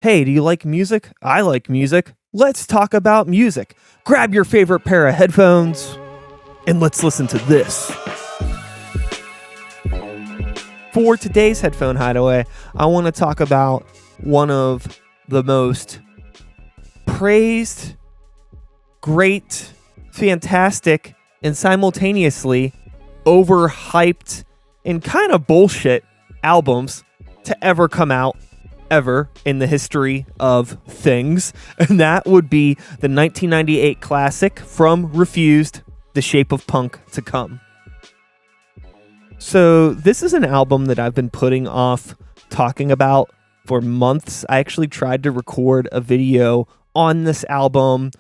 Hey, do you like music? I like music. Let's talk about music. Grab your favorite pair of headphones and let's listen to this. For today's Headphone Hideaway, I want to talk about one of the most praised, great, fantastic, and simultaneously overhyped and kind of bullshit albums to ever come out ever in the history of things, and that would be the 1998 classic from Refused, The Shape of Punk to Come. So this is an album that I've been putting off talking about for months. I actually tried to record a video on this album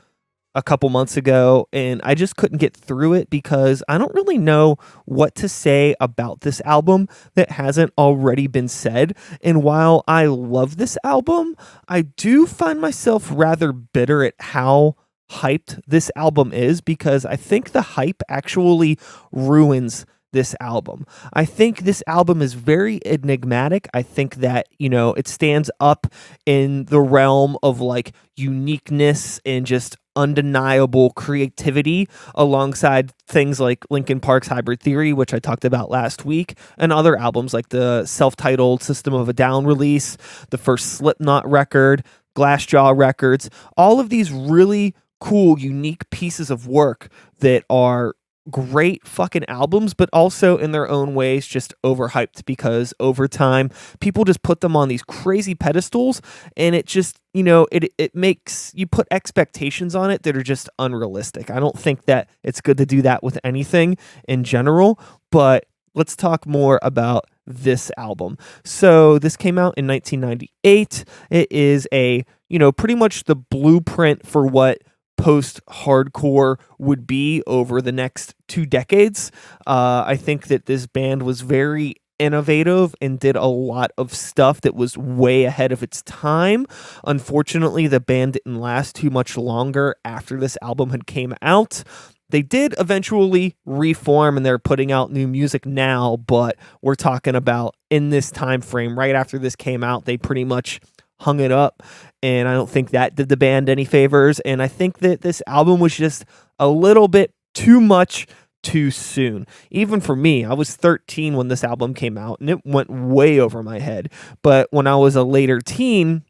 a couple months ago, and I just couldn't get through it because I don't really know what to say about this album that hasn't already been said. And while I love this album, I do find myself rather bitter at how hyped this album is, because I think the hype actually ruins this album. I think this album is very enigmatic. I think that, it stands up in the realm of like uniqueness and just undeniable creativity alongside things like Linkin Park's Hybrid Theory, which I talked about last week, and other albums like the self-titled System of a Down release, the first Slipknot record, Glassjaw Records, all of these really cool, unique pieces of work that are great fucking albums, but also in their own ways just overhyped, because over time people just put them on these crazy pedestals, and it just, it makes you put expectations on it that are just unrealistic. I don't think that it's good to do that with anything in general, but let's talk more about this album. So this came out in 1998. It is pretty much the blueprint for what post-hardcore would be over the next 2 decades. I think that this band was very innovative and did a lot of stuff that was way ahead of its time. Unfortunately, the band didn't last too much longer after this album had came out. They did eventually reform, and they're putting out new music now, but we're talking about in this time frame, right after this came out, they pretty much hung it up, and I don't think that did the band any favors, and I think that this album was just a little bit too much too soon. Even for me, I was 13 when this album came out, and it went way over my head, but when I was a later teen,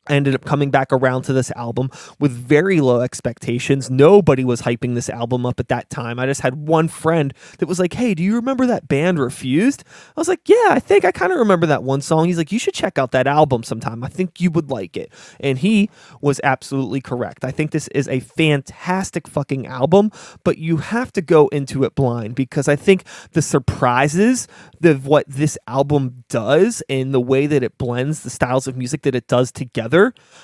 I ended up coming back around to this album with very low expectations. Nobody was hyping this album up at that time. I just had one friend that was like, hey, do you remember that band Refused? I was like, yeah, I think I kind of remember that one song. He's like, you should check out that album sometime. I think you would like it. And he was absolutely correct. I think this is a fantastic fucking album, but you have to go into it blind, because I think the surprises of what this album does and the way that it blends the styles of music that it does together,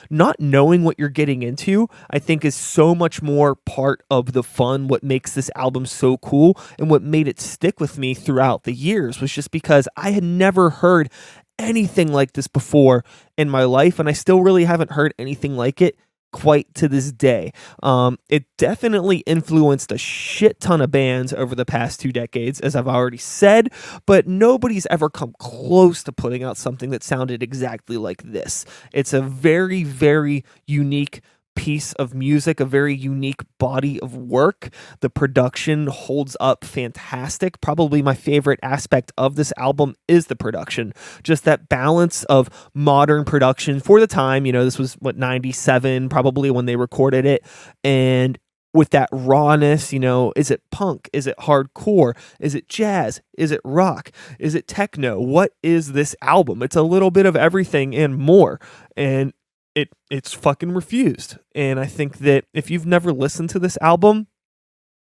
not knowing what you're getting into, I think is so much more part of the fun. What makes this album so cool and what made it stick with me throughout the years was just because I had never heard anything like this before in my life, and I still really haven't heard anything like it quite to this day. It definitely influenced a shit ton of bands over the past 2 decades, as I've already said, but nobody's ever come close to putting out something that sounded exactly like this. It's a very, very unique piece of music, a very unique body of work. The production holds up fantastic. Probably my favorite aspect of this album is the production. Just that balance of modern production for the time. This was 97 probably when they recorded it, and with that rawness, is it punk? Is it hardcore? Is it jazz? Is it rock? Is it techno? What is this album? It's a little bit of everything and more. And it's fucking Refused. And I think that if you've never listened to this album,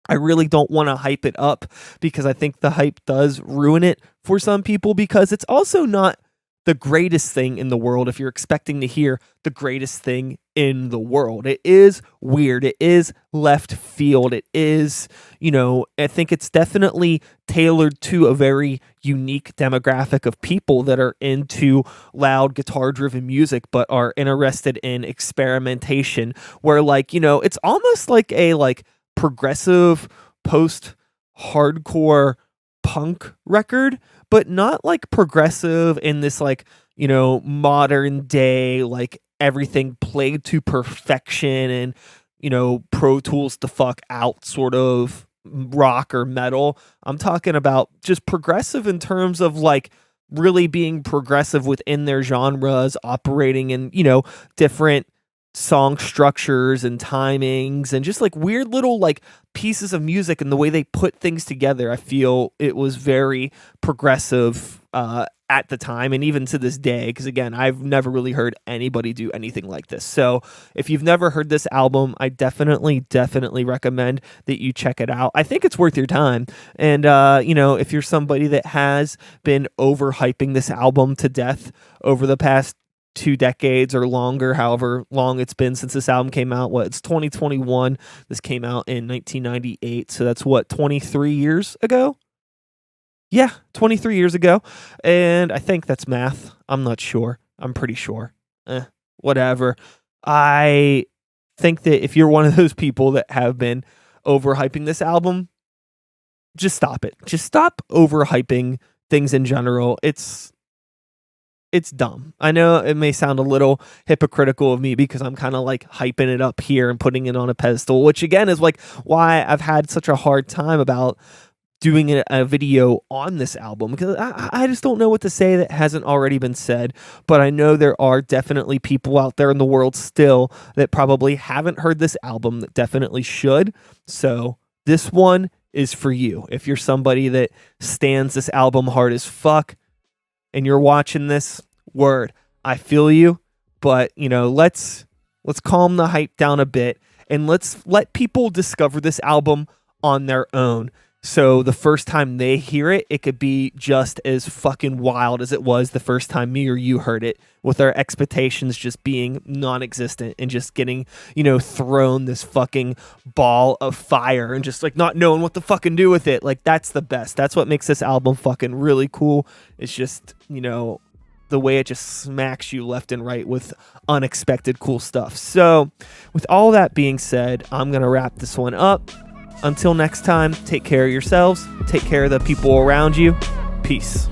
I really don't want to hype it up, because I think the hype does ruin it for some people, because it's also not the greatest thing in the world if you're expecting to hear the greatest thing in the world. It is weird. It is left field. It is, I think it's definitely tailored to a very unique demographic of people that are into loud guitar-driven music but are interested in experimentation, where it's almost like a progressive post-hardcore punk record, but not like progressive in this modern day, like everything played to perfection and, Pro Tools to fuck out sort of rock or metal. I'm talking about just progressive in terms of like really being progressive within their genres, operating in, different song structures and timings and just like weird little like pieces of music and the way they put things together. I feel it was very progressive at the time and even to this day, because again, I've never really heard anybody do anything like this. So if you've never heard this album, I definitely recommend that you check it out. I think it's worth your time. And if you're somebody that has been overhyping this album to death over the past 2 decades or longer, however long it's been since this album came out. It's 2021. This came out in 1998. So that's 23 years ago? Yeah, 23 years ago. And I think that's math. I'm not sure. I'm pretty sure. Whatever. I think that if you're one of those people that have been overhyping this album, just stop it. Just stop overhyping things in general. It's dumb. I know it may sound a little hypocritical of me because I'm kind of like hyping it up here and putting it on a pedestal, which again is like why I've had such a hard time about doing a video on this album, because I just don't know what to say that hasn't already been said. But I know there are definitely people out there in the world still that probably haven't heard this album that definitely should. So this one is for you. If you're somebody that stands this album hard as fuck, and you're watching this, word, I feel you, but let's calm the hype down a bit and let's let people discover this album on their own. So the first time they hear it, it could be just as fucking wild as it was the first time me or you heard it, with our expectations just being non-existent and just getting, thrown this fucking ball of fire and just like not knowing what to fucking do with it. Like that's the best. That's what makes this album fucking really cool. It's just, the way it just smacks you left and right with unexpected cool stuff. So with all that being said, I'm going to wrap this one up. Until next time, take care of yourselves, take care of the people around you. Peace.